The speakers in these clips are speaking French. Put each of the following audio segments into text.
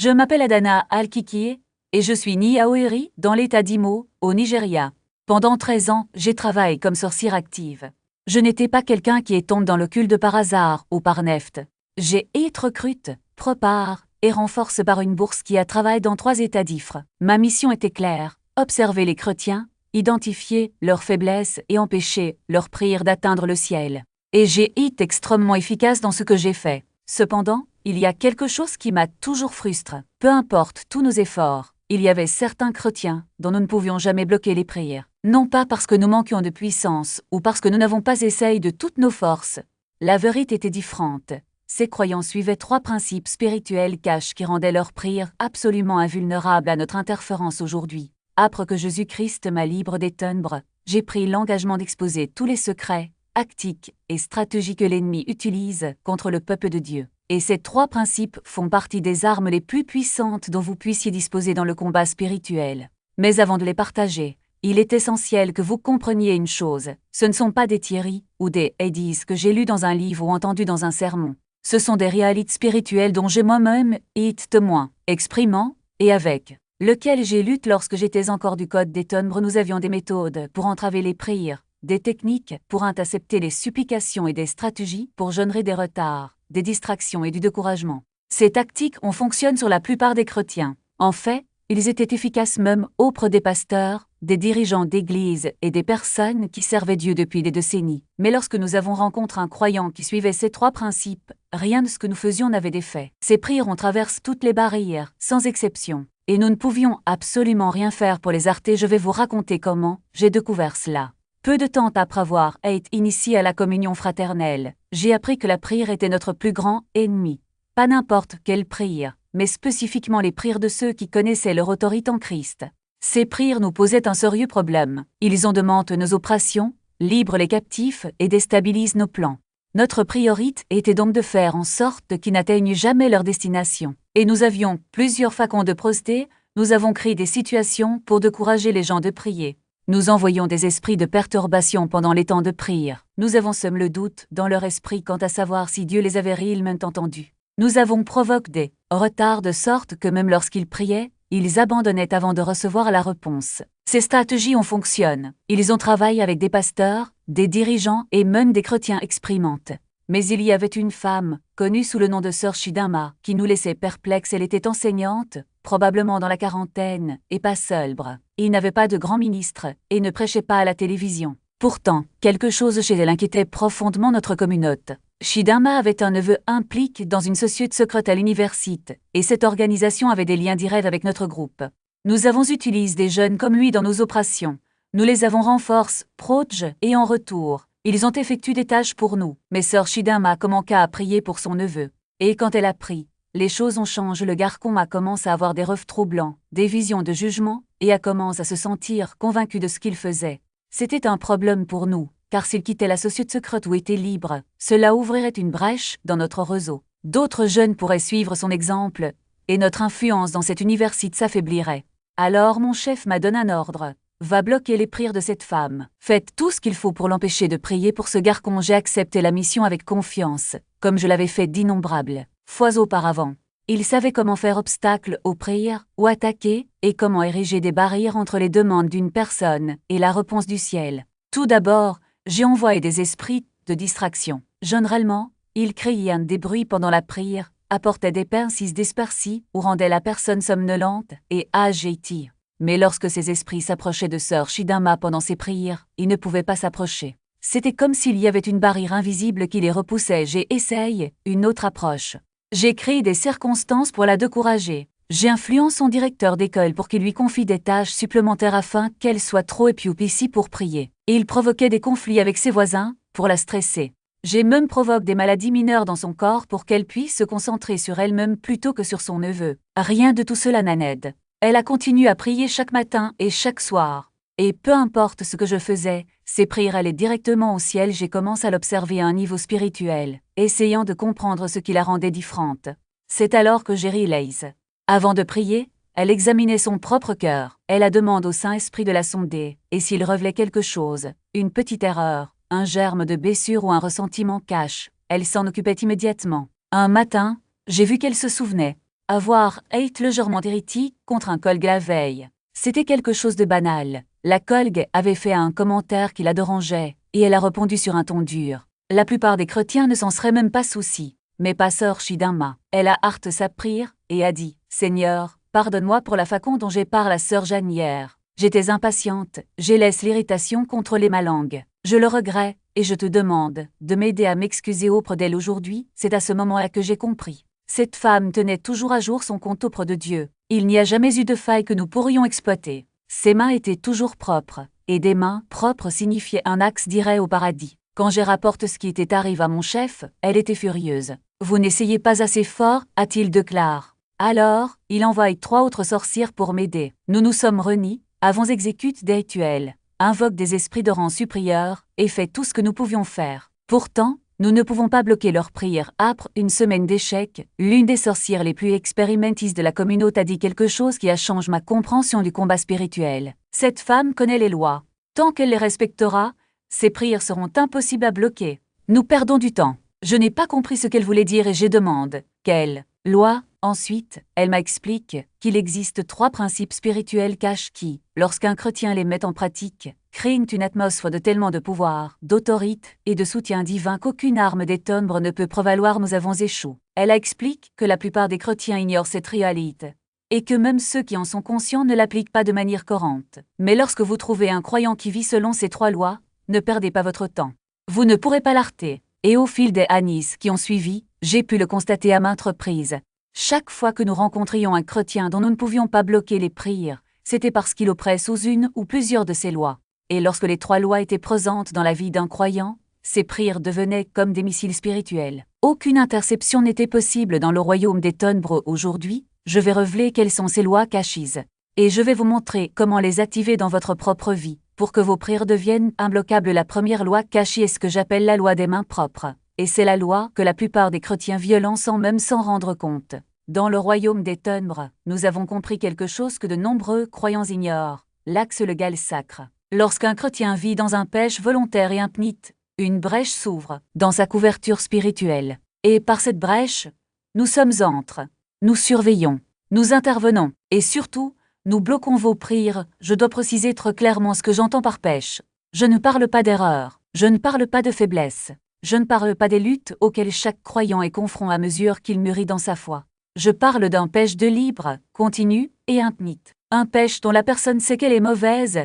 Je m'appelle Adana Al-Kiki et je suis née à Owerri, dans l'état d'Imo, au Nigeria. Pendant 13 ans, j'ai travaillé comme sorcière active. Je n'étais pas quelqu'un qui tombe dans le culte par hasard ou par neft. J'ai été recrute, prépare et renforce par une bourse qui a travaillé dans 3 états différents. Ma mission était claire, observer les chrétiens, identifier leurs faiblesses et empêcher leurs prières d'atteindre le ciel. Et j'ai été extrêmement efficace dans ce que j'ai fait. Cependant, il y a quelque chose qui m'a toujours frustré. Peu importe tous nos efforts, il y avait certains chrétiens dont nous ne pouvions jamais bloquer les prières. Non pas parce que nous manquions de puissance ou parce que nous n'avons pas essayé de toutes nos forces. La vérité était différente. Ces croyants suivaient 3 principes spirituels cachés qui rendaient leurs prières absolument invulnérables à notre interférence aujourd'hui. Après que Jésus-Christ m'a libre des ténèbres, j'ai pris l'engagement d'exposer tous les secrets, tactiques et stratégies que l'ennemi utilise contre le peuple de Dieu. Et ces 3 principes font partie des armes les plus puissantes dont vous puissiez disposer dans le combat spirituel. Mais avant de les partager, il est essentiel que vous compreniez une chose, ce ne sont pas des théories ou des hadiths que j'ai lus dans un livre ou entendus dans un sermon. Ce sont des réalités spirituelles dont j'ai moi-même été témoin, exprimant et avec lequel j'ai lutté lorsque j'étais encore du code des ténèbres. Nous avions des méthodes pour entraver les prières, des techniques pour intercepter les supplications et des stratégies pour générer des retards, des distractions et du découragement. Ces tactiques ont fonctionné sur la plupart des chrétiens. En fait, ils étaient efficaces même auprès des pasteurs, des dirigeants d'église et des personnes qui servaient Dieu depuis des décennies. Mais lorsque nous avons rencontré un croyant qui suivait ces 3 principes, rien de ce que nous faisions n'avait d'effet. Ces prières ont traversé toutes les barrières, sans exception. Et nous ne pouvions absolument rien faire pour les arrêter. Je vais vous raconter comment j'ai découvert cela. Peu de temps après avoir été initié à la communion fraternelle, j'ai appris que la prière était notre plus grand ennemi. Pas n'importe quelle prière, mais spécifiquement les prières de ceux qui connaissaient leur autorité en Christ. Ces prières nous posaient un sérieux problème. Ils augmentent nos oppressions, livrent les captifs et déstabilisent nos plans. Notre priorité était donc de faire en sorte qu'ils n'atteignent jamais leur destination. Et nous avions plusieurs façons de procéder. Nous avons créé des situations pour décourager les gens de prier. Nous envoyons des esprits de perturbation pendant les temps de prière. Nous avons semé le doute dans leur esprit quant à savoir si Dieu les avait réellement entendus. Nous avons provoqué des retards de sorte que même lorsqu'ils priaient, ils abandonnaient avant de recevoir la réponse. Ces stratégies ont fonctionné. Ils ont travaillé avec des pasteurs, des dirigeants et même des chrétiens expérimentés. Mais il y avait une femme, connue sous le nom de Sœur Chidinma, qui nous laissait perplexes. Elle était enseignante, probablement dans la quarantaine, et pas sobre. Il n'avait pas de grand ministre, et ne prêchait pas à la télévision. Pourtant, quelque chose chez elle inquiétait profondément notre communauté. Chidinma avait un neveu impliqué dans une société secrète à l'université, et cette organisation avait des liens directs avec notre groupe. Nous avons utilisé des jeunes comme lui dans nos opérations. Nous les avons renforcés, proches, et en retour, ils ont effectué des tâches pour nous. Mais Sœur Chidinma commença à prier pour son neveu. Et quand elle a prié, les choses ont changé. Le garçon a commencé à avoir des rêves troublants, des visions de jugement, et a commencé à se sentir convaincu de ce qu'il faisait. C'était un problème pour nous, car s'il quittait la société secrète où était libre, cela ouvrirait une brèche dans notre réseau. D'autres jeunes pourraient suivre son exemple, et notre influence dans cette université s'affaiblirait. Alors mon chef m'a donné un ordre. Va bloquer les prières de cette femme. Faites tout ce qu'il faut pour l'empêcher de prier pour ce garçon. J'ai accepté la mission avec confiance, comme je l'avais fait d'innombrables fois auparavant. Il savait comment faire obstacle aux prières ou attaquer, et comment ériger des barrières entre les demandes d'une personne et la réponse du ciel. Tout d'abord, j'ai envoyé des esprits de distraction. Généralement, ils créaient des bruits pendant la prière, apportaient des pinces dispersées ou rendaient la personne somnolente et agitée. Mais lorsque ces esprits s'approchaient de Sœur Chidinma pendant ses prières, ils ne pouvaient pas s'approcher. C'était comme s'il y avait une barrière invisible qui les repoussait. J'ai essayé une autre approche. J'ai créé des circonstances pour la décourager. J'ai influencé son directeur d'école pour qu'il lui confie des tâches supplémentaires afin qu'elle soit trop épuisée pour prier. Et il provoquait des conflits avec ses voisins pour la stresser. J'ai même provoqué des maladies mineures dans son corps pour qu'elle puisse se concentrer sur elle-même plutôt que sur son neveu. Rien de tout cela n'aide. Elle a continué à prier chaque matin et chaque soir. Et peu importe ce que je faisais, ses prières allaient directement au ciel. J'ai commencé à l'observer à un niveau spirituel, essayant de comprendre ce qui la rendait différente. C'est alors que j'ai réalisé. Avant de prier, elle examinait son propre cœur. Elle a demandé au Saint-Esprit de la sonder, et s'il révélait quelque chose, une petite erreur, un germe de blessure ou un ressentiment cache, elle s'en occupait immédiatement. Un matin, j'ai vu qu'elle se souvenait. avoir été légèrement hérétique contre un collègue la veille. C'était quelque chose de banal. La collègue avait fait un commentaire qui la dérangeait, et elle a répondu sur un ton dur. La plupart des chrétiens ne s'en seraient même pas soucis. Mais pasteur Chidama, elle a hâte sa prière, et a dit, « Seigneur, pardonne-moi pour la façon dont j'ai parlé à sœur Jeanne hier. J'étais impatiente, j'ai laissé l'irritation contrôler ma langue. Je le regrette, et je te demande de m'aider à m'excuser auprès d'elle aujourd'hui. » C'est à ce moment-là que j'ai compris. Cette femme tenait toujours à jour son compte auprès de Dieu. Il n'y a jamais eu de faille que nous pourrions exploiter. Ses mains étaient toujours propres, et des mains propres signifiaient un axe direct au paradis. Quand j'ai rapporté ce qui était arrivé à mon chef, elle était furieuse. « Vous n'essayez pas assez fort » a-t-il déclaré. Alors, il envoie 3 autres sorcières pour m'aider. Nous nous sommes réunis, avons exécuté des rituels, invoque des esprits de rang supérieur, et fait tout ce que nous pouvions faire. Pourtant, nous ne pouvons pas bloquer leur prière. Après une semaine d'échecs, l'une des sorcières les plus expérimentistes de la communauté a dit quelque chose qui a changé ma compréhension du combat spirituel. Cette femme connaît les lois. Tant qu'elle les respectera, ses prières seront impossibles à bloquer. Nous perdons du temps. Je n'ai pas compris ce qu'elle voulait dire et je demande, quelle loi? Ensuite, elle m'explique qu'il existe 3 principes spirituels cachés qui, lorsqu'un chrétien les met en pratique, créent une atmosphère de tellement de pouvoir, d'autorité et de soutien divin qu'aucune arme des ténèbres ne peut prévaloir. Nous avons échoué. Elle explique que la plupart des chrétiens ignorent cette réalité, et que même ceux qui en sont conscients ne l'appliquent pas de manière courante. Mais lorsque vous trouvez un croyant qui vit selon ces 3 lois, ne perdez pas votre temps. Vous ne pourrez pas l'arrêter. Et au fil des années qui ont suivi, j'ai pu le constater à maintes reprises. Chaque fois que nous rencontrions un chrétien dont nous ne pouvions pas bloquer les prières, c'était parce qu'il opérait sous une ou plusieurs de ces lois. Et lorsque les 3 lois étaient présentes dans la vie d'un croyant, ces prières devenaient comme des missiles spirituels. Aucune interception n'était possible dans le royaume des ténèbres aujourd'hui. Je vais révéler quelles sont ces lois cachées. Et je vais vous montrer comment les activer dans votre propre vie, pour que vos prières deviennent imbloquables. La première loi cachée est ce que j'appelle la loi des mains propres. Et c'est la loi que la plupart des chrétiens violent sans même s'en rendre compte. Dans le royaume des ténèbres, nous avons compris quelque chose que de nombreux croyants ignorent, l'axe légal sacre. Lorsqu'un chrétien vit dans un péché volontaire et impuni, une brèche s'ouvre dans sa couverture spirituelle. Et par cette brèche, nous sommes entre. Nous surveillons, nous intervenons, et surtout, nous bloquons vos prières. Je dois préciser très clairement ce que j'entends par péché. Je ne parle pas d'erreur, je ne parle pas de faiblesse. Je ne parle pas des luttes auxquelles chaque croyant est confronté à mesure qu'il mûrit dans sa foi. Je parle d'un péché de libre, continu et impuni. Un péché dont la personne sait qu'elle est mauvaise,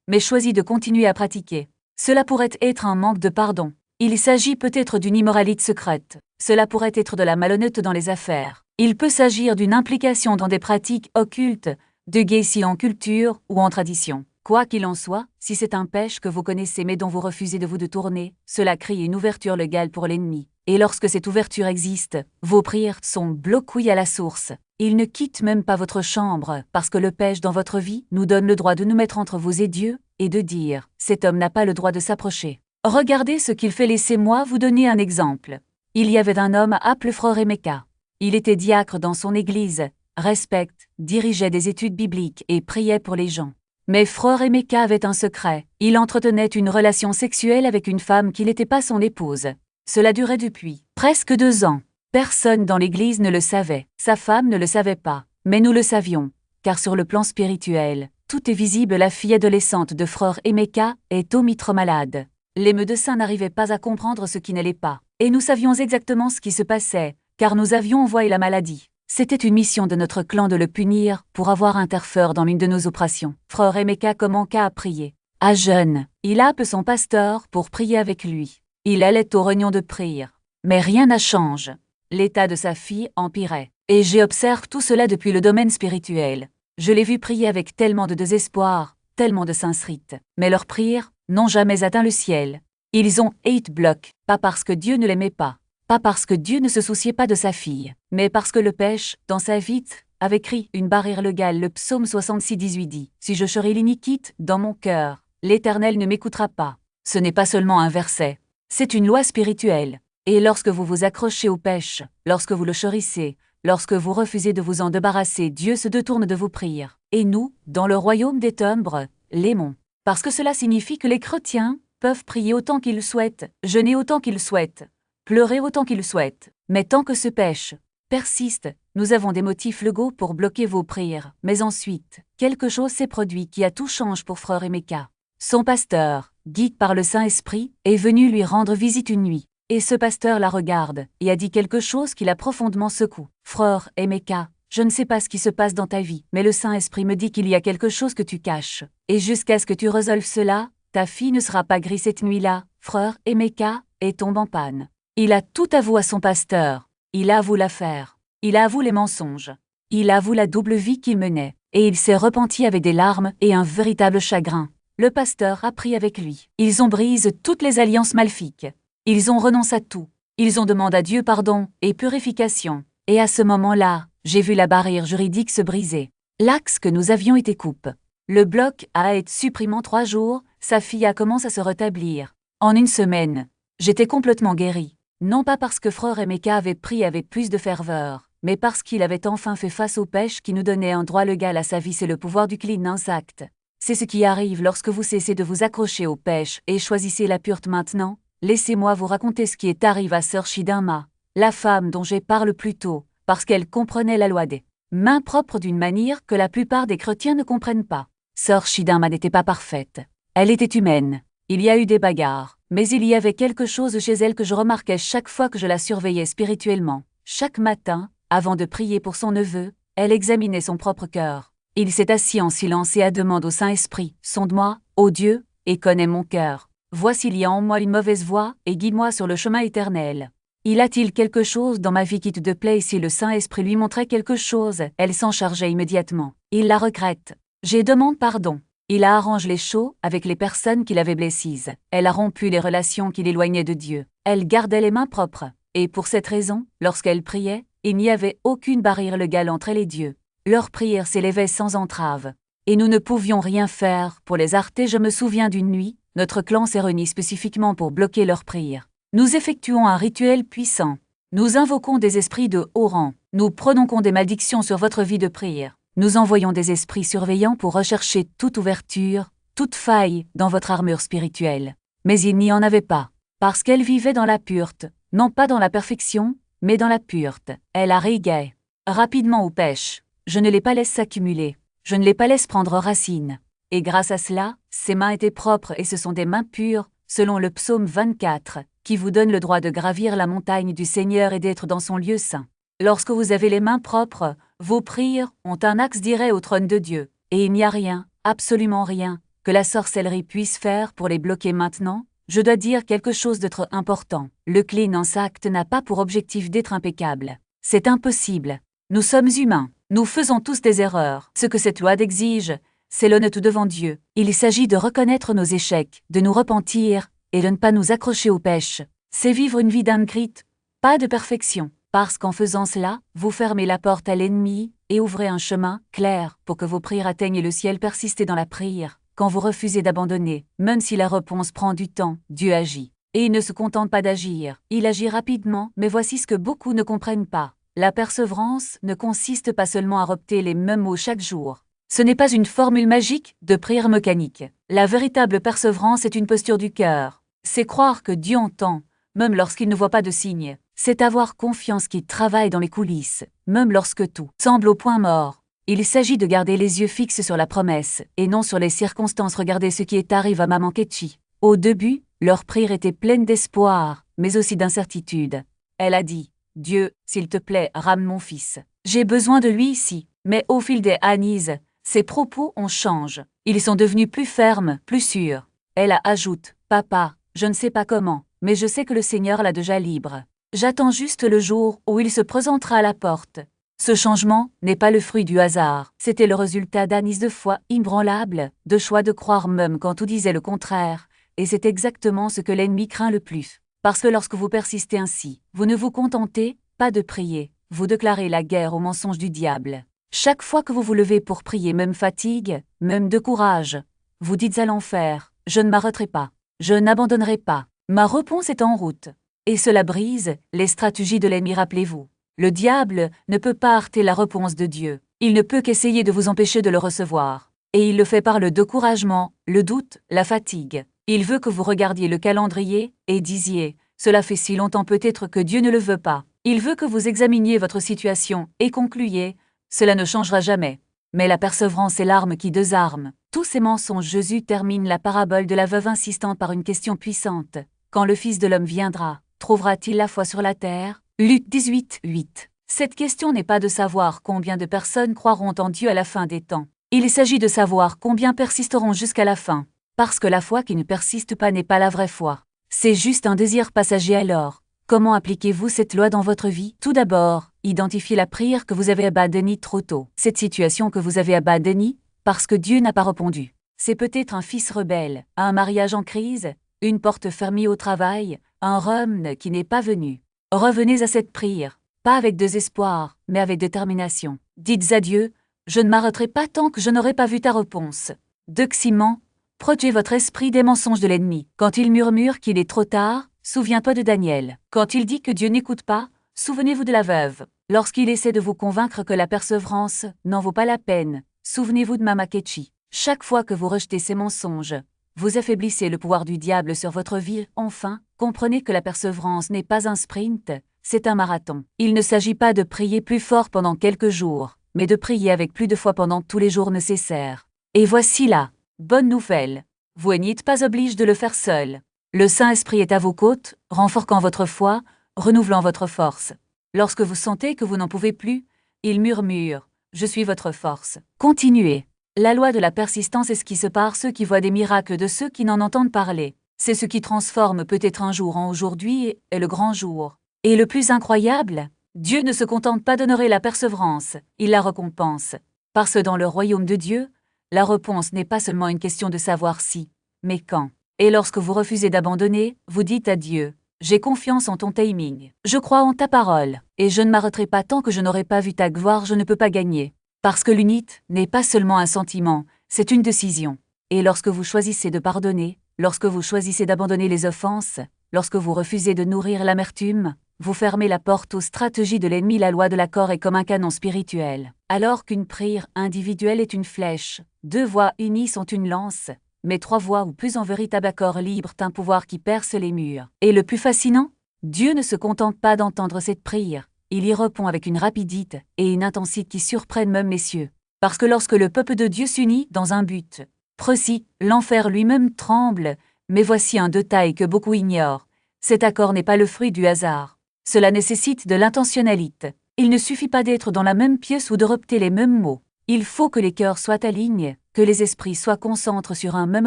mais choisit de continuer à pratiquer. Cela pourrait être un manque de pardon. Il s'agit peut-être d'une immoralité secrète. Cela pourrait être de la malhonnêteté dans les affaires. Il peut s'agir d'une implication dans des pratiques occultes, de guésis en culture ou en tradition. Quoi qu'il en soit, si c'est un péché que vous connaissez mais dont vous refusez de vous détourner, cela crée une ouverture légale pour l'ennemi. Et lorsque cette ouverture existe, vos prières sont bloquées à la source. Il ne quitte même pas votre chambre, parce que le péché dans votre vie nous donne le droit de nous mettre entre vous et Dieu, et de dire « cet homme n'a pas le droit de s'approcher ». Regardez ce qu'il fait. Laissez-moi vous donner un exemple. Il y avait un homme appelé Frère Emeka. Il était diacre dans son église, respecte, dirigeait des études bibliques et priait pour les gens. Mais Frère Emeka avait un secret. Il entretenait une relation sexuelle avec une femme qui n'était pas son épouse. Cela durait depuis presque 2 ans. Personne dans l'église ne le savait. Sa femme ne le savait pas. Mais nous le savions. Car sur le plan spirituel, tout est visible. La fille adolescente de Frère Emeka est malade. Les médecins n'arrivaient pas à comprendre ce qui n'allait pas. Et nous savions exactement ce qui se passait, car nous avions envoyé la maladie. C'était une mission de notre clan de le punir pour avoir interféré dans l'une de nos opérations. Frère Emeka commença à prier. À jeûne, il appelle son pasteur pour prier avec lui. Il allait aux réunions de prière. Mais rien n'a changé. L'état de sa fille empirait. Et j'ai observé tout cela depuis le domaine spirituel. Je l'ai vu prier avec tellement de désespoir, tellement de sincérité. Mais leurs prières n'ont jamais atteint le ciel. Ils ont été bloqués, pas parce que Dieu ne l'aimait pas. Pas parce que Dieu ne se souciait pas de sa fille, mais parce que le péché, dans sa vie, avait créé une barrière légale. Le psaume 66:18 dit « Si je chéris l'iniquité dans mon cœur, l'Éternel ne m'écoutera pas ». Ce n'est pas seulement un verset, c'est une loi spirituelle. Et lorsque vous vous accrochez au péché, lorsque vous le chérissez, lorsque vous refusez de vous en débarrasser, Dieu se détourne de vos prières. Et nous, dans le royaume des ténèbres, l'aimons. Parce que cela signifie que les chrétiens peuvent prier autant qu'ils souhaitent, jeûner autant qu'ils souhaitent, pleurer autant qu'ils souhaitent. Mais tant que ce péché persiste, Nous avons des motifs légaux pour bloquer vos prières, mais ensuite, quelque chose s'est produit qui a tout changé pour Frère Emeka. Son pasteur, guidé par le Saint-Esprit, est venu lui rendre visite une nuit. Et ce pasteur la regarde, et a dit quelque chose qui l'a profondément secoué. Frère Emeka, je ne sais pas ce qui se passe dans ta vie, mais le Saint-Esprit me dit qu'il y a quelque chose que tu caches. Et jusqu'à ce que tu résolves cela, ta fille ne sera pas grise cette nuit-là. Frère Emeka, et tombe en panne. Il a tout avoué à son pasteur. Il avoue l'affaire. Il avoue les mensonges. Il avoue la double vie qu'il menait. Et il s'est repenti avec des larmes et un véritable chagrin. Le pasteur a prié avec lui. Ils ont brisé toutes les alliances maléfiques. Ils ont renoncé à tout. Ils ont demandé à Dieu pardon et purification. Et à ce moment-là, j'ai vu la barrière juridique se briser. L'axe que nous avions été coupé. Le bloc a été supprimé en 3 jours, sa fille a commencé à se rétablir. En 1 semaine, j'étais complètement guéri. Non pas parce que Frère Emeka avait prié avec plus de ferveur, mais parce qu'il avait enfin fait face au péché qui nous donnait un droit légal à sa vie, c'est le pouvoir du clean intact. C'est ce qui arrive lorsque vous cessez de vous accrocher au péché et choisissez la pureté maintenant. Laissez-moi vous raconter ce qui est arrivé à Sœur Chidinma, la femme dont j'ai parlé plus tôt, parce qu'elle comprenait la loi des mains propres d'une manière que la plupart des chrétiens ne comprennent pas. Sœur Chidinma n'était pas parfaite. Elle était humaine. Il y a eu des bagarres, mais il y avait quelque chose chez elle que je remarquais chaque fois que je la surveillais spirituellement. Chaque matin, avant de prier pour son neveu, elle examinait son propre cœur. Il s'est assis en silence et a demandé au Saint-Esprit, « Sonde-moi, ô Dieu, et connais mon cœur. Voici il y a en moi une mauvaise voie, et guide-moi sur le chemin éternel. » Y a-t-il quelque chose dans ma vie qui te plaît? Et si le Saint-Esprit lui montrait quelque chose, elle s'en chargeait immédiatement. Il la regrette. J'ai demandé pardon. Il a arrangé les choses avec les personnes qui l'avaient blessée. Elle a rompu les relations qui l'éloignaient de Dieu. Elle gardait les mains propres. Et pour cette raison, lorsqu'elle priait, il n'y avait aucune barrière légale entre elle et Dieu. Leur prière s'élevait sans entrave. Et nous ne pouvions rien faire pour les arrêter. Je me souviens d'une nuit, notre clan s'est réuni spécifiquement pour bloquer leur prière. Nous effectuons un rituel puissant. Nous invoquons des esprits de haut rang. Nous prononçons des malédictions sur votre vie de prière. Nous envoyons des esprits surveillants pour rechercher toute ouverture, toute faille dans votre armure spirituelle. Mais il n'y en avait pas. Parce qu'elle vivait dans la pureté, non pas dans la perfection, mais dans la pureté. Elle a régay rapidement au péché. Je ne les pas laisse s'accumuler. Je ne les pas laisse prendre racine. Et grâce à cela, ses mains étaient propres et ce sont des mains pures, selon le psaume 24, qui vous donne le droit de gravir la montagne du Seigneur et d'être dans son lieu saint. Lorsque vous avez les mains propres, vos prières ont un axe direct au trône de Dieu, et il n'y a rien, absolument rien, que la sorcellerie puisse faire pour les bloquer maintenant. Je dois dire quelque chose de trop important. Le clean intact n'a pas pour objectif d'être impeccable. C'est impossible. Nous sommes humains. Nous faisons tous des erreurs. Ce que cette loi exige, c'est l'honnêteté devant Dieu. Il s'agit de reconnaître nos échecs, de nous repentir, et de ne pas nous accrocher au péché. C'est vivre une vie d'ingrite, pas de perfection. Parce qu'en faisant cela, vous fermez la porte à l'ennemi et ouvrez un chemin clair pour que vos prières atteignent le ciel. Persistez dans la prière. Quand vous refusez d'abandonner, même si la réponse prend du temps, Dieu agit. Et il ne se contente pas d'agir, il agit rapidement, mais voici ce que beaucoup ne comprennent pas. La persévérance ne consiste pas seulement à répéter les mêmes mots chaque jour. Ce n'est pas une formule magique de prière mécanique. La véritable persévérance est une posture du cœur. C'est croire que Dieu entend, même lorsqu'il ne voit pas de signe. C'est avoir confiance qu'il travaille dans les coulisses, même lorsque tout semble au point mort. Il s'agit de garder les yeux fixes sur la promesse, et non sur les circonstances. Regardez ce qui est arrivé à Maman Ketchi. Au début, leur prière était pleine d'espoir, mais aussi d'incertitude. Elle a dit, « Dieu, s'il te plaît, ramène mon fils. J'ai besoin de lui ici. » Mais au fil des années, ses propos ont changé. Ils sont devenus plus fermes, plus sûrs. Elle a ajouté, « Papa, je ne sais pas comment, mais je sais que le Seigneur l'a déjà libre. J'attends juste le jour où il se présentera à la porte. » Ce changement n'est pas le fruit du hasard, c'était le résultat d'années de foi inébranlable, de choix de croire même quand tout disait le contraire, et c'est exactement ce que l'ennemi craint le plus. Parce que lorsque vous persistez ainsi, vous ne vous contentez pas de prier, vous déclarez la guerre aux mensonges du diable. Chaque fois que vous vous levez pour prier, même fatigue, même de courage, vous dites à l'enfer, « Je ne m'arrêterai pas, je n'abandonnerai pas, ma réponse est en route. » Et cela brise les stratégies de l'ennemi. Rappelez-vous, le diable ne peut pas heurter la réponse de Dieu. Il ne peut qu'essayer de vous empêcher de le recevoir. Et il le fait par le découragement, le doute, la fatigue. Il veut que vous regardiez le calendrier et disiez, « Cela fait si longtemps peut-être que Dieu ne le veut pas. » Il veut que vous examiniez votre situation et concluiez, cela ne changera jamais. Mais la persévérance est l'arme qui désarme. Tous ces mensonges. Jésus termine la parabole de la veuve insistant par une question puissante. Quand le Fils de l'homme viendra, trouvera-t-il la foi sur la terre? Luc 18, 8. Cette question n'est pas de savoir combien de personnes croiront en Dieu à la fin des temps. Il s'agit de savoir combien persisteront jusqu'à la fin. Parce que la foi qui ne persiste pas n'est pas la vraie foi. C'est juste un désir passager alors. Comment appliquez-vous cette loi dans votre vie? Tout d'abord, identifiez la prière que vous avez abandonnée trop tôt. Cette situation que vous avez abandonnée, parce que Dieu n'a pas répondu. C'est peut-être un fils rebelle, un mariage en crise, une porte fermée au travail, un rhume qui n'est pas venu. Revenez à cette prière, pas avec désespoir, mais avec détermination. Dites à Dieu, je ne m'arrêterai pas tant que je n'aurai pas vu ta réponse. Deuxièmement, protégez votre esprit des mensonges de l'ennemi. Quand il murmure qu'il est trop tard, souviens-toi de Daniel. Quand il dit que Dieu n'écoute pas, souvenez-vous de la veuve. Lorsqu'il essaie de vous convaincre que la persévérance n'en vaut pas la peine, souvenez-vous de Mama Ketchi. Chaque fois que vous rejetez ces mensonges, vous affaiblissez le pouvoir du diable sur votre vie. Enfin, comprenez que la persévérance n'est pas un sprint, c'est un marathon. Il ne s'agit pas de prier plus fort pendant quelques jours, mais de prier avec plus de foi pendant tous les jours nécessaires. Et voici la bonne nouvelle. Vous n'êtes pas obligé de le faire seul. Le Saint-Esprit est à vos côtés, renforçant votre foi, renouvelant votre force. Lorsque vous sentez que vous n'en pouvez plus, il murmure « Je suis votre force ». Continuez. La loi de la persistance est ce qui sépare ceux qui voient des miracles de ceux qui n'en entendent parler. C'est ce qui transforme peut-être un jour en aujourd'hui et le grand jour. Et le plus incroyable, Dieu ne se contente pas d'honorer la persévérance, il la récompense. Parce que dans le royaume de Dieu, la réponse n'est pas seulement une question de savoir si, mais quand. Et lorsque vous refusez d'abandonner, vous dites à Dieu, « J'ai confiance en ton timing. Je crois en ta parole, et je ne m'arrêterai pas tant que je n'aurai pas vu ta gloire, je ne peux pas gagner. » Parce que l'unité n'est pas seulement un sentiment, c'est une décision. Et lorsque vous choisissez de pardonner, lorsque vous choisissez d'abandonner les offenses, lorsque vous refusez de nourrir l'amertume, vous fermez la porte aux stratégies de l'ennemi. La loi de l'accord est comme un canon spirituel. Alors qu'une prière individuelle est une flèche, 2 voix unies sont une lance, mais 3 voix ou plus en véritable accord libre un pouvoir qui perce les murs. Et le plus fascinant, Dieu ne se contente pas d'entendre cette prière, il y répond avec une rapidité et une intensité qui surprennent même les cieux. Parce que lorsque le peuple de Dieu s'unit dans un but précis, l'enfer lui-même tremble, mais voici un détail que beaucoup ignorent. Cet accord n'est pas le fruit du hasard. Cela nécessite de l'intentionnalité. Il ne suffit pas d'être dans la même pièce ou de répéter les mêmes mots. Il faut que les cœurs soient alignés, que les esprits soient concentrés sur un même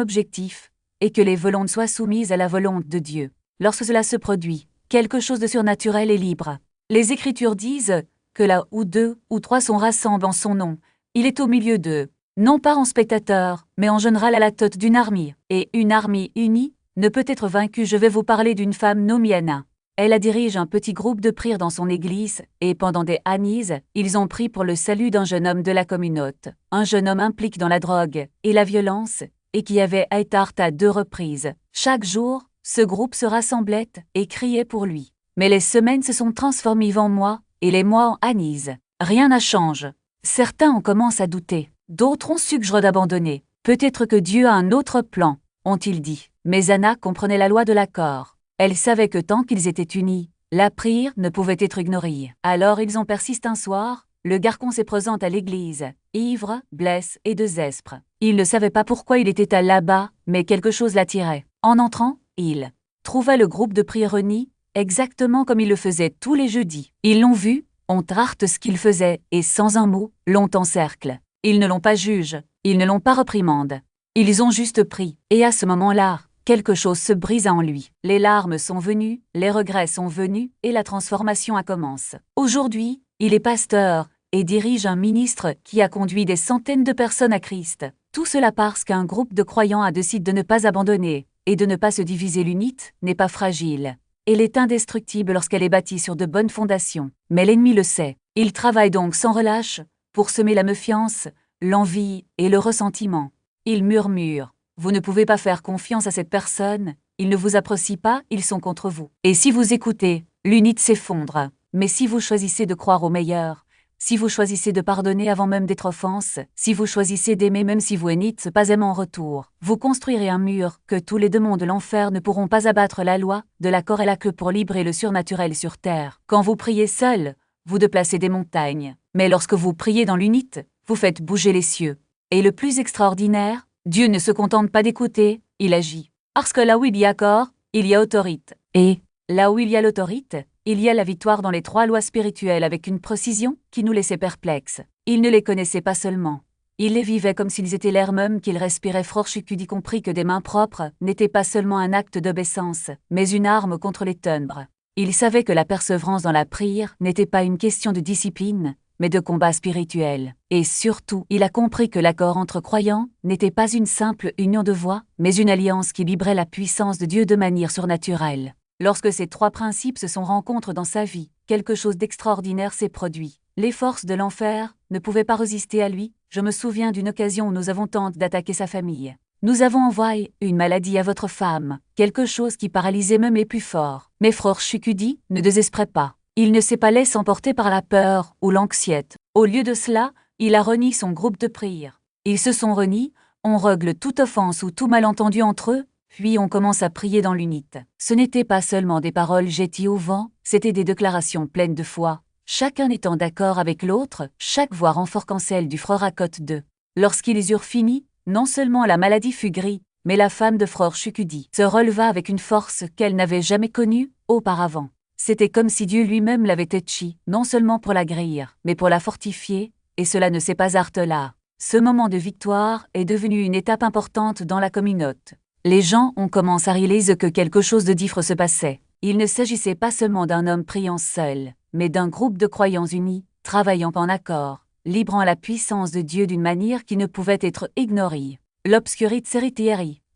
objectif, et que les volontés soient soumises à la volonté de Dieu. Lorsque cela se produit, quelque chose de surnaturel est libre. Les Écritures disent que là où 2 ou 3 sont rassemblés en son nom, il est au milieu d'eux, non pas en spectateur, mais en général à la tête d'une armée. Et une armée unie ne peut être vaincue. Je vais vous parler d'une femme nommée Anna. Elle dirige un petit groupe de prière dans son église, et pendant des années, ils ont prié pour le salut d'un jeune homme de la communauté. Un jeune homme impliqué dans la drogue et la violence, et qui avait été arrêté à 2 reprises. Chaque jour, ce groupe se rassemblait et criait pour lui. Mais les semaines se sont transformées en mois, et les mois en années. Rien n'a changé. Certains ont commencé à douter. D'autres ont suggéré d'abandonner. Peut-être que Dieu a un autre plan, ont-ils dit. Mais Anna comprenait la loi de l'accord. Elle savait que tant qu'ils étaient unis, la prière ne pouvait être ignorée. Alors ils ont persisté un soir, le garçon s'est présenté à l'église, ivre, blesse et désespéré. Il ne savait pas pourquoi il était là-bas, mais quelque chose l'attirait. En entrant, il trouva le groupe de prière uni, exactement comme il le faisait tous les jeudis. Ils l'ont vu, ont hâte ce qu'il faisait, et sans un mot, l'ont encerclé. Ils ne l'ont pas jugé, ils ne l'ont pas réprimandé. Ils ont juste pris, et à ce moment-là, quelque chose se brisa en lui. Les larmes sont venues, les regrets sont venus, et la transformation a commencé. Aujourd'hui, il est pasteur, et dirige un ministre qui a conduit des centaines de personnes à Christ. Tout cela parce qu'un groupe de croyants a décidé de ne pas abandonner, et de ne pas se diviser. L'unité n'est pas fragile. Elle est indestructible lorsqu'elle est bâtie sur de bonnes fondations. Mais l'ennemi le sait. Il travaille donc sans relâche pour semer la méfiance, l'envie et le ressentiment. Il murmure. Vous ne pouvez pas faire confiance à cette personne, ils ne vous apprécient pas, ils sont contre vous. Et si vous écoutez, l'unité s'effondre. Mais si vous choisissez de croire au meilleur, Si vous choisissez de pardonner avant même d'être offense, si vous choisissez d'aimer même si vous n'êtes pas aimant en retour, vous construirez un mur que tous les démons de l'enfer ne pourront pas abattre. La loi de l'accord est là que pour libérer le surnaturel sur terre. Quand vous priez seul, vous déplacez des montagnes. Mais lorsque vous priez dans l'unité, vous faites bouger les cieux. Et le plus extraordinaire, Dieu ne se contente pas d'écouter, il agit. Parce que là où il y a accord, il y a autorité. Et là où il y a l'autorité, il y a la victoire dans les 3 lois spirituelles avec une précision qui nous laissait perplexes. Il ne les connaissait pas seulement. Il les vivait comme s'ils étaient l'air même qu'il respirait. Frère Chukudi comprit que des mains propres n'étaient pas seulement un acte d'obéissance, mais une arme contre les ténèbres. Il savait que la persévérance dans la prière n'était pas une question de discipline, mais de combat spirituel. Et surtout, il a compris que l'accord entre croyants n'était pas une simple union de voix, mais une alliance qui vibrait la puissance de Dieu de manière surnaturelle. Lorsque ces 3 principes se sont rencontrés dans sa vie, quelque chose d'extraordinaire s'est produit. Les forces de l'enfer ne pouvaient pas résister à lui. Je me souviens d'une occasion où nous avons tenté d'attaquer sa famille. Nous avons envoyé une maladie à votre femme, quelque chose qui paralysait même les plus forts. Mais frère Chukudi ne désespérait pas. Il ne s'est pas laissé emporter par la peur ou l'anxiété. Au lieu de cela, il a renié son groupe de prière. Ils se sont reniés, on règle toute offense ou tout malentendu entre eux, puis on commence à prier dans l'unité. Ce n'était pas seulement des paroles jetées au vent, c'était des déclarations pleines de foi, chacun étant d'accord avec l'autre, chaque voix renforçant celle du frère à côté d'eux. Lorsqu'ils eurent fini, non seulement la maladie fut guérie, mais la femme de frère Chukudi se releva avec une force qu'elle n'avait jamais connue auparavant. C'était comme si Dieu lui-même l'avait touchée, non seulement pour la guérir, mais pour la fortifier, et cela ne s'est pas arrêté là. Ce moment de victoire est devenu une étape importante dans la communauté. Les gens ont commencé à réaliser que quelque chose de différent se passait. Il ne s'agissait pas seulement d'un homme priant seul, mais d'un groupe de croyants unis, travaillant en accord, librant la puissance de Dieu d'une manière qui ne pouvait être ignorée. L'obscurité,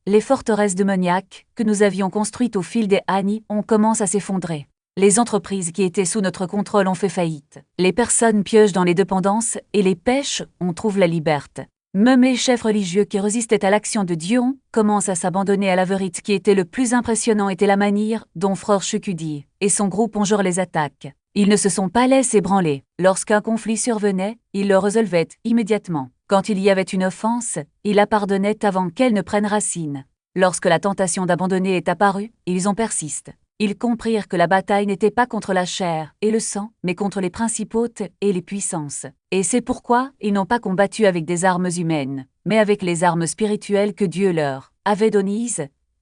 les forteresses démoniaques que nous avions construites au fil des années ont commencé à s'effondrer. Les entreprises qui étaient sous notre contrôle ont fait faillite. Les personnes piègent dans les dépendances et les pêches, on trouve la liberté. Même les chefs religieux qui résistaient à l'action de Dieu commencent à s'abandonner à la vérité. Qui était le plus impressionnant était la manière dont frère Chukudi et son groupe ont géré les attaques. Ils ne se sont pas laissés ébranler. Lorsqu'un conflit survenait, ils le résolvaient immédiatement. Quand il y avait une offense, ils la pardonnaient avant qu'elle ne prenne racine. Lorsque la tentation d'abandonner est apparue, ils ont persisté. Ils comprirent que la bataille n'était pas contre la chair et le sang, mais contre les principautés et les puissances. Et c'est pourquoi ils n'ont pas combattu avec des armes humaines, mais avec les armes spirituelles que Dieu leur avait données.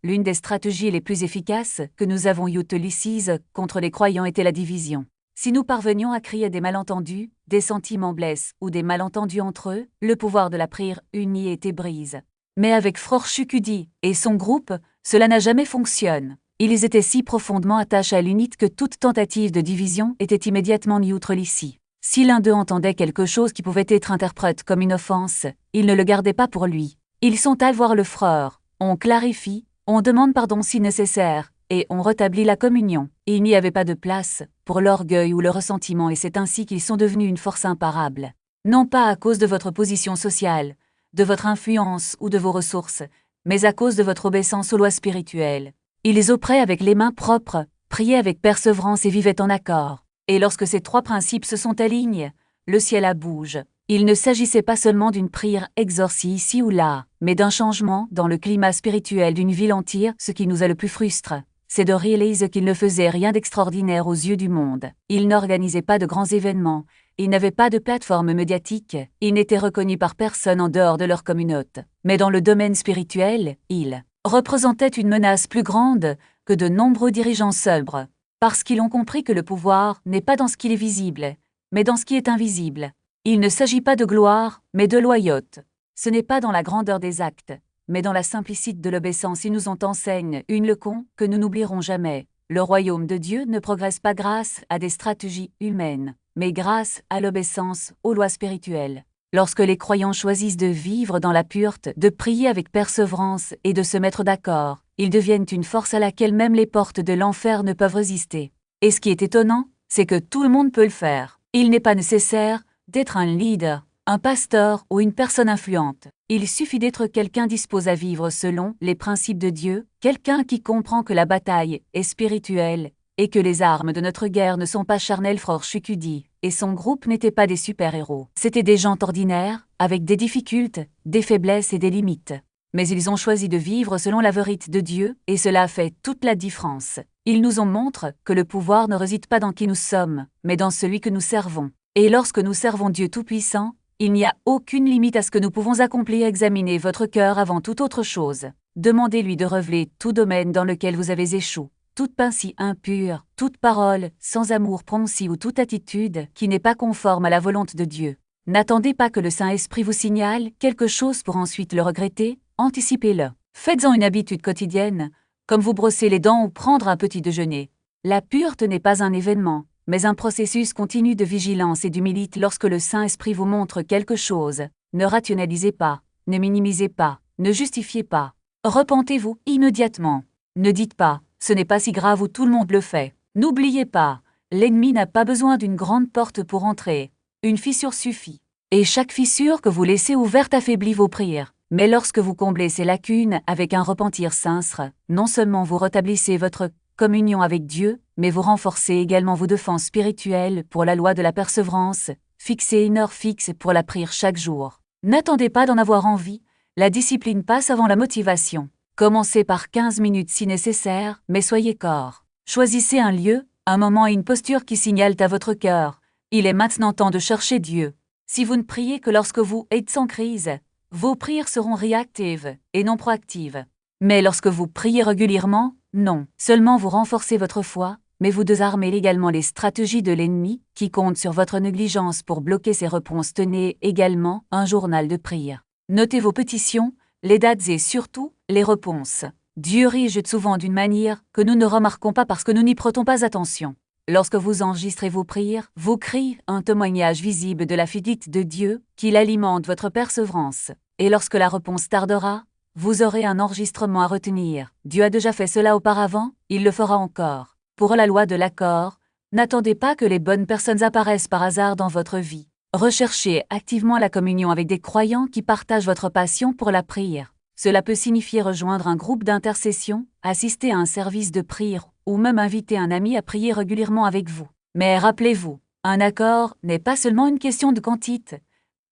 L'une des stratégies les plus efficaces que nous avons utilisées contre les croyants était la division. Si nous parvenions à créer des malentendus, des sentiments blessés ou des malentendus entre eux, le pouvoir de la prière unie était brisé. Mais avec frère Chukudi et son groupe, cela n'a jamais fonctionné. Ils étaient si profondément attachés à l'unité que toute tentative de division était immédiatement neutralisée. Si l'un d'eux entendait quelque chose qui pouvait être interprété comme une offense, il ne le gardait pas pour lui. Ils sont allés voir le frère, on clarifie, on demande pardon si nécessaire, et on rétablit la communion. Il n'y avait pas de place pour l'orgueil ou le ressentiment et c'est ainsi qu'ils sont devenus une force imparable. Non pas à cause de votre position sociale, de votre influence ou de vos ressources, mais à cause de votre obéissance aux lois spirituelles. Ils opéraient avec les mains propres, priaient avec persévérance et vivaient en accord. Et lorsque ces 3 principes se sont alignés, le ciel bouge. Il ne s'agissait pas seulement d'une prière exorcie ici ou là, mais d'un changement dans le climat spirituel d'une ville entière. Ce qui nous a le plus frustré, c'est de réaliser qu'ils ne faisaient rien d'extraordinaire aux yeux du monde. Ils n'organisaient pas de grands événements, ils n'avaient pas de plateforme médiatique, ils n'étaient reconnus par personne en dehors de leur communauté. Mais dans le domaine spirituel, ils représentaient une menace plus grande que de nombreux dirigeants sobres, parce qu'ils ont compris que le pouvoir n'est pas dans ce qui est visible, mais dans ce qui est invisible. Il ne s'agit pas de gloire, mais de loyauté. Ce n'est pas dans la grandeur des actes, mais dans la simplicité de l'obéissance. Ils nous ont enseigné une leçon que nous n'oublierons jamais. Le royaume de Dieu ne progresse pas grâce à des stratégies humaines, mais grâce à l'obéissance aux lois spirituelles. Lorsque les croyants choisissent de vivre dans la pureté, de prier avec persévérance et de se mettre d'accord, ils deviennent une force à laquelle même les portes de l'enfer ne peuvent résister. Et ce qui est étonnant, c'est que tout le monde peut le faire. Il n'est pas nécessaire d'être un leader, un pasteur ou une personne influente. Il suffit d'être quelqu'un disposé à vivre selon les principes de Dieu, quelqu'un qui comprend que la bataille est spirituelle et que les armes de notre guerre ne sont pas charnelles. Frère Chukudi et son groupe n'étaient pas des super-héros. C'étaient des gens ordinaires, avec des difficultés, des faiblesses et des limites. Mais ils ont choisi de vivre selon la vérité de Dieu, et cela a fait toute la différence. Ils nous ont montré que le pouvoir ne réside pas dans qui nous sommes, mais dans celui que nous servons. Et lorsque nous servons Dieu Tout-Puissant, il n'y a aucune limite à ce que nous pouvons accomplir. Examinez votre cœur avant toute autre chose. Demandez-lui de révéler tout domaine dans lequel vous avez échoué, toute pensée impure, toute parole sans amour prononcée ou toute attitude qui n'est pas conforme à la volonté de Dieu. N'attendez pas que le Saint-Esprit vous signale quelque chose pour ensuite le regretter, anticipez-le. Faites-en une habitude quotidienne, comme vous brosser les dents ou prendre un petit déjeuner. La pureté n'est pas un événement, mais un processus continu de vigilance et d'humilité. Lorsque le Saint-Esprit vous montre quelque chose, ne rationalisez pas, ne minimisez pas, ne justifiez pas. Repentez-vous immédiatement. Ne dites pas, ce n'est pas si grave ou tout le monde le fait. N'oubliez pas, l'ennemi n'a pas besoin d'une grande porte pour entrer. Une fissure suffit. Et chaque fissure que vous laissez ouverte affaiblit vos prières. Mais lorsque vous comblez ces lacunes avec un repentir sincère, non seulement vous rétablissez votre communion avec Dieu, mais vous renforcez également vos défenses spirituelles pour la loi de la persévérance, fixez une heure fixe pour la prière chaque jour. N'attendez pas d'en avoir envie, la discipline passe avant la motivation. Commencez par 15 minutes si nécessaire, mais soyez corps. Choisissez un lieu, un moment et une posture qui signalent à votre cœur. Il est maintenant temps de chercher Dieu. Si vous ne priez que lorsque vous êtes sans crise, vos prières seront réactives et non proactives. Mais lorsque vous priez régulièrement, non seulement vous renforcez votre foi, mais vous désarmez également les stratégies de l'ennemi qui compte sur votre négligence pour bloquer ses réponses. Tenez également un journal de prière. Notez vos pétitions, les dates et surtout les réponses. Dieu réagit souvent d'une manière que nous ne remarquons pas parce que nous n'y prêtons pas attention. Lorsque vous enregistrez vos prières, vos cris, un témoignage visible de la fidélité de Dieu, qu'il alimente votre persévérance. Et lorsque la réponse tardera, vous aurez un enregistrement à retenir. Dieu a déjà fait cela auparavant, il le fera encore. Pour la loi de l'accord, n'attendez pas que les bonnes personnes apparaissent par hasard dans votre vie. Recherchez activement la communion avec des croyants qui partagent votre passion pour la prière. Cela peut signifier rejoindre un groupe d'intercession, assister à un service de prière, ou même inviter un ami à prier régulièrement avec vous. Mais rappelez-vous, un accord n'est pas seulement une question de quantité,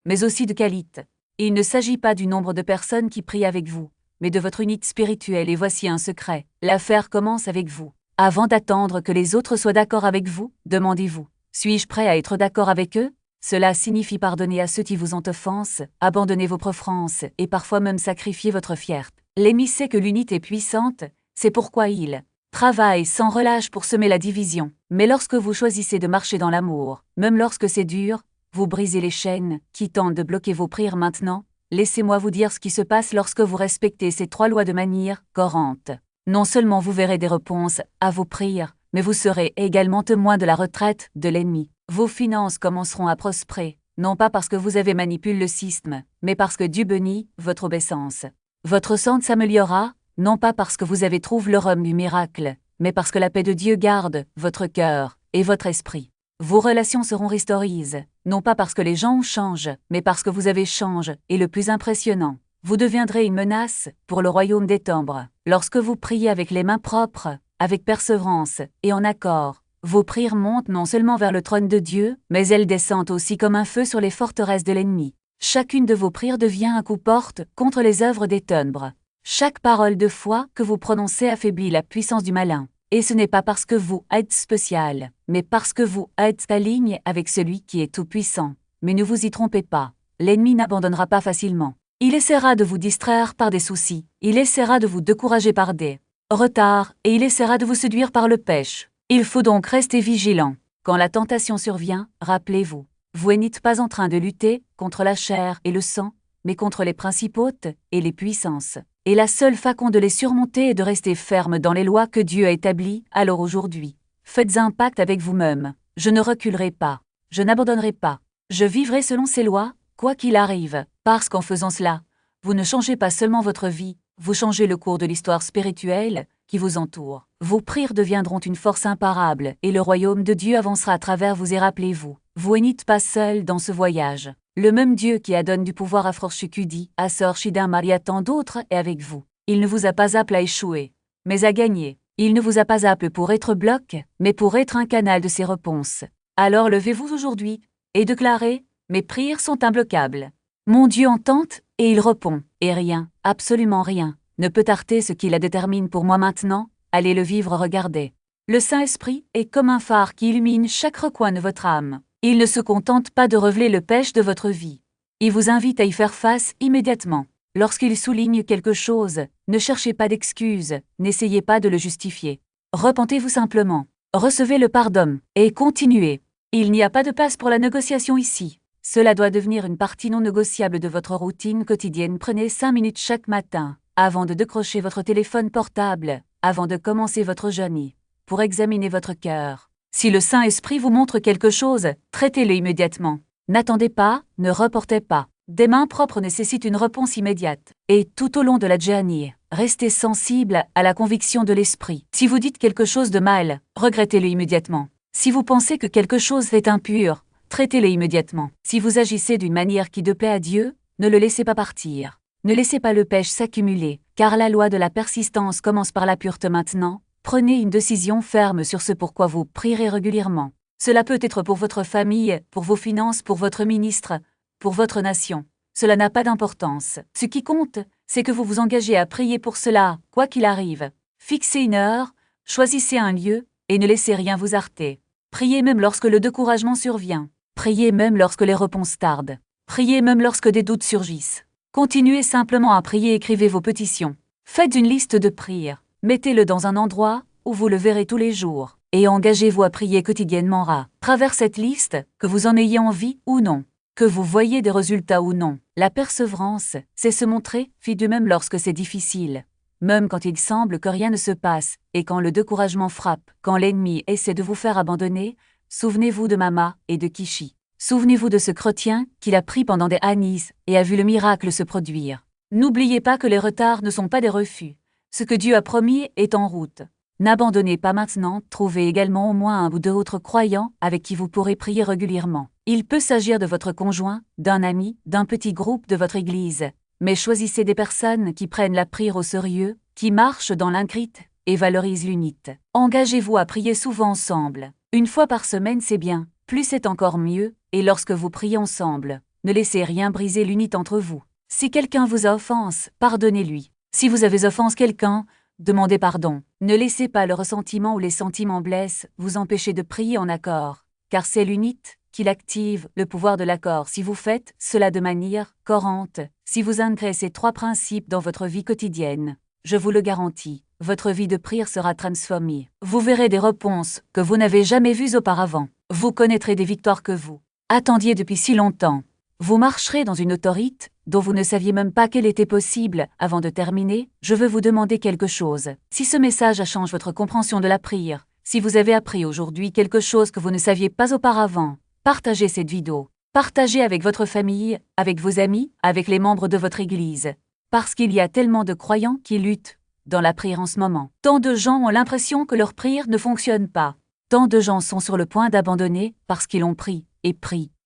mais aussi de qualité. Il ne s'agit pas du nombre de personnes qui prient avec vous, mais de votre unité spirituelle. Et voici un secret, l'affaire commence avec vous. Avant d'attendre que les autres soient d'accord avec vous, demandez-vous, suis-je prêt à être d'accord avec eux? Cela signifie pardonner à ceux qui vous ont offensé, abandonner vos préférences et parfois même sacrifier votre fierté. L'ennemi sait que l'unité est puissante, c'est pourquoi il travaille sans relâche pour semer la division. Mais lorsque vous choisissez de marcher dans l'amour, même lorsque c'est dur, vous brisez les chaînes qui tentent de bloquer vos prières. Maintenant, laissez-moi vous dire ce qui se passe lorsque vous respectez ces 3 lois de manière cohérente. Non seulement vous verrez des réponses à vos prières, mais vous serez également témoin de la retraite de l'ennemi. Vos finances commenceront à prospérer, non pas parce que vous avez manipulé le système, mais parce que Dieu bénit votre obéissance. Votre santé s'améliorera, non pas parce que vous avez trouvé le rhum du miracle, mais parce que la paix de Dieu garde votre cœur et votre esprit. Vos relations seront restaurées, non pas parce que les gens changent, mais parce que vous avez changé, et le plus impressionnant, vous deviendrez une menace pour le royaume des ténèbres. Lorsque vous priez avec les mains propres, avec persévérance et en accord, vos prières montent non seulement vers le trône de Dieu, mais elles descendent aussi comme un feu sur les forteresses de l'ennemi. Chacune de vos prières devient un coup porte contre les œuvres des ténèbres. Chaque parole de foi que vous prononcez affaiblit la puissance du malin. Et ce n'est pas parce que vous êtes spécial, mais parce que vous êtes aligné avec celui qui est tout-puissant. Mais ne vous y trompez pas, l'ennemi n'abandonnera pas facilement. Il essaiera de vous distraire par des soucis, il essaiera de vous décourager par des retards, et il essaiera de vous séduire par le péché. Il faut donc rester vigilant. Quand la tentation survient, rappelez-vous, vous n'êtes pas en train de lutter contre la chair et le sang, mais contre les principautés et les puissances. Et la seule façon de les surmonter est de rester ferme dans les lois que Dieu a établies. Alors aujourd'hui, faites un pacte avec vous-même. Je ne reculerai pas. Je n'abandonnerai pas. Je vivrai selon ces lois, quoi qu'il arrive. Parce qu'en faisant cela, vous ne changez pas seulement votre vie, vous changez le cours de l'histoire spirituelle qui vous entoure. Vos prières deviendront une force imparable et le royaume de Dieu avancera à travers vous. Et rappelez-vous, vous n'êtes pas seul dans ce voyage. Le même Dieu qui a donné du pouvoir à Frère Chikudi, à Sœur Shida Maria, tant d'autres, est avec vous. Il ne vous a pas appelé à échouer, mais à gagner. Il ne vous a pas appelé pour être bloc, mais pour être un canal de ses réponses. Alors levez-vous aujourd'hui et déclarez « Mes prières sont imbloquables. Mon Dieu entend et il répond, et rien, absolument rien, ne peut arrêter ce qui la détermine pour moi maintenant, allez le vivre, regardez. Le Saint-Esprit est comme un phare qui illumine chaque recoin de votre âme. Il ne se contente pas de révéler le péché de votre vie. Il vous invite à y faire face immédiatement. Lorsqu'il souligne quelque chose, ne cherchez pas d'excuses, n'essayez pas de le justifier. Repentez-vous simplement, recevez le pardon, et continuez. Il n'y a pas de passe pour la négociation ici. Cela doit devenir une partie non négociable de votre routine quotidienne. Prenez 5 minutes chaque matin, avant de décrocher votre téléphone portable, avant de commencer votre journée, pour examiner votre cœur. Si le Saint-Esprit vous montre quelque chose, traitez-le immédiatement. N'attendez pas, ne reportez pas. Des mains propres nécessitent une réponse immédiate. Et tout au long de la journée, restez sensible à la conviction de l'Esprit. Si vous dites quelque chose de mal, regrettez-le immédiatement. Si vous pensez que quelque chose est impur, traitez-le immédiatement. Si vous agissez d'une manière qui déplaît à Dieu, ne le laissez pas partir. Ne laissez pas le péché s'accumuler, car la loi de la persistance commence par la pureté maintenant. Prenez une décision ferme sur ce pourquoi vous prierez régulièrement. Cela peut être pour votre famille, pour vos finances, pour votre ministre, pour votre nation. Cela n'a pas d'importance. Ce qui compte, c'est que vous vous engagez à prier pour cela, quoi qu'il arrive. Fixez une heure, choisissez un lieu, et ne laissez rien vous arrêter. Priez même lorsque le découragement survient. Priez même lorsque les réponses tardent. Priez même lorsque des doutes surgissent. Continuez simplement à prier, écrivez vos pétitions. Faites une liste de prières. Mettez-le dans un endroit où vous le verrez tous les jours. Et engagez-vous à prier quotidiennement à travers cette liste, que vous en ayez envie ou non. Que vous voyez des résultats ou non. La persévérance, c'est se montrer fidèle même lorsque c'est difficile. Même quand il semble que rien ne se passe, et quand le découragement frappe, quand l'ennemi essaie de vous faire abandonner, souvenez-vous de Mama et de Kishi. Souvenez-vous de ce chrétien qu'il a pris pendant des années et a vu le miracle se produire. N'oubliez pas que les retards ne sont pas des refus. Ce que Dieu a promis est en route. N'abandonnez pas maintenant, trouvez également au moins un ou deux autres croyants avec qui vous pourrez prier régulièrement. Il peut s'agir de votre conjoint, d'un ami, d'un petit groupe de votre église. Mais choisissez des personnes qui prennent la prière au sérieux, qui marchent dans l'incrite et valorisent l'unité. Engagez-vous à prier souvent ensemble. Une fois par semaine, c'est bien, plus c'est encore mieux, et lorsque vous priez ensemble, ne laissez rien briser l'unité entre vous. Si quelqu'un vous a offense, pardonnez-lui. Si vous avez offensé quelqu'un, demandez pardon. Ne laissez pas le ressentiment ou les sentiments blessent vous empêcher de prier en accord, car c'est l'unité qu'il active le pouvoir de l'accord. Si vous faites cela de manière cohérente, si vous intégrez ces 3 principes dans votre vie quotidienne, je vous le garantis, votre vie de prière sera transformée. Vous verrez des réponses que vous n'avez jamais vues auparavant. Vous connaîtrez des victoires que vous attendiez depuis si longtemps. Vous marcherez dans une autorité dont vous ne saviez même pas qu'elle était possible. Avant de terminer, je veux vous demander quelque chose. Si ce message change votre compréhension de la prière, si vous avez appris aujourd'hui quelque chose que vous ne saviez pas auparavant, partagez cette vidéo. Partagez avec votre famille, avec vos amis, avec les membres de votre église. Parce qu'il y a tellement de croyants qui luttent dans la prière en ce moment. Tant de gens ont l'impression que leur prière ne fonctionne pas. Tant de gens sont sur le point d'abandonner parce qu'ils ont prié,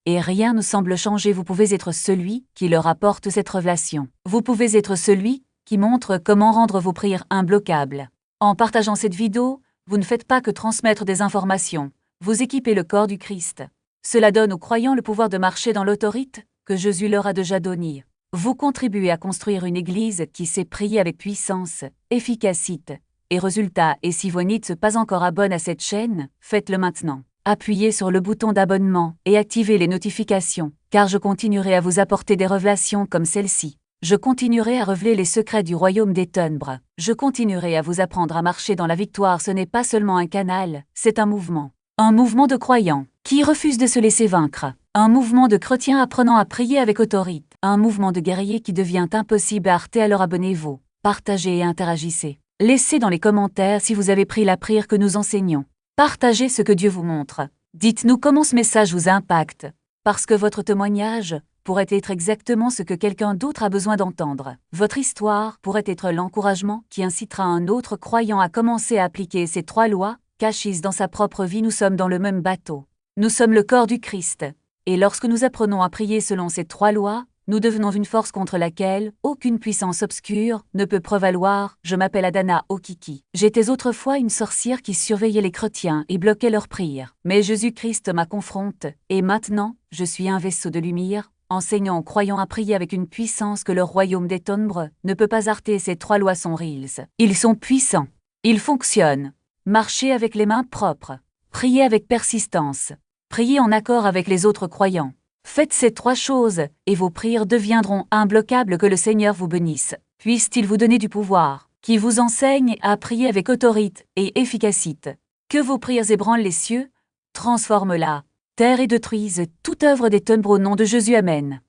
et rien ne semble changer. Vous pouvez être celui qui leur apporte cette révélation. Vous pouvez être celui qui montre comment rendre vos prières imbloquables. En partageant cette vidéo, vous ne faites pas que transmettre des informations, vous équipez le corps du Christ. Cela donne aux croyants le pouvoir de marcher dans l'autorité que Jésus leur a déjà donnée. Vous contribuez à construire une église qui sait prier avec puissance, efficacité et résultat. Et si vous n'êtes pas encore abonné à cette chaîne, faites-le maintenant. Appuyez sur le bouton d'abonnement et activez les notifications, car je continuerai à vous apporter des révélations comme celle-ci. Je continuerai à révéler les secrets du royaume des ténèbres. Je continuerai à vous apprendre à marcher dans la victoire. Ce n'est pas seulement un canal, c'est un mouvement. Un mouvement de croyants qui refusent de se laisser vaincre. Un mouvement de chrétiens apprenant à prier avec autorité. Un mouvement de guerriers qui devient impossible à arrêter. Alors abonnez-vous, partagez et interagissez. Laissez dans les commentaires si vous avez pris la prière que nous enseignons. Partagez ce que Dieu vous montre. Dites-nous comment ce message vous impacte. Parce que votre témoignage pourrait être exactement ce que quelqu'un d'autre a besoin d'entendre. Votre histoire pourrait être l'encouragement qui incitera un autre croyant à commencer à appliquer ces 3 lois cachées dans sa propre vie. Nous sommes dans le même bateau. Nous sommes le corps du Christ. Et lorsque nous apprenons à prier selon ces 3 lois, Nous devenons une force contre laquelle aucune puissance obscure ne peut prévaloir. Je m'appelle Adana Okiki. J'étais autrefois une sorcière qui surveillait les chrétiens et bloquait leurs prières. Mais Jésus-Christ m'a confronte, et maintenant, je suis un vaisseau de lumière, enseignant aux croyants à prier avec une puissance que le royaume des ténèbres ne peut pas arrêter. Ces 3 lois sont reals. Ils sont puissants. Ils fonctionnent. Marchez avec les mains propres. Priez avec persistance. Priez en accord avec les autres croyants. Faites ces 3 choses, et vos prières deviendront imbloquables. Que le Seigneur vous bénisse. Puisse-t-il vous donner du pouvoir, qui vous enseigne à prier avec autorité et efficacité. Que vos prières ébranlent les cieux, transforment la terre et détruisent toute œuvre des ténèbres au nom de Jésus. Amen.